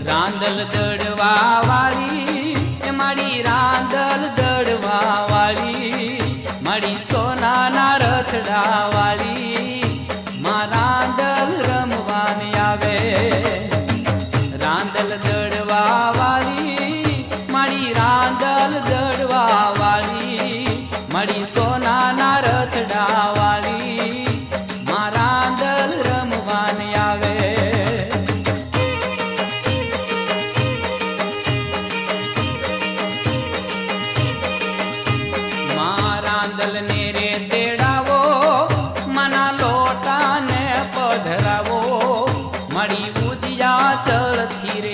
રાંદલ દડવા વાળી એ મારી રાંદલ દડવા વાળી મારી સોનાના રથડા વાળી માં રાંદલ રમવાની આવે રાંદલ દડવા વાળી મારી રાંદલ દડવા વાળી મારી સોનાના રથડા વાળી માં રાંદલ રમવાની આવે રાંદલ ને રે તેડાવો મના લોટા ને પધરાવો મળી ઉદિયા ચલથી રે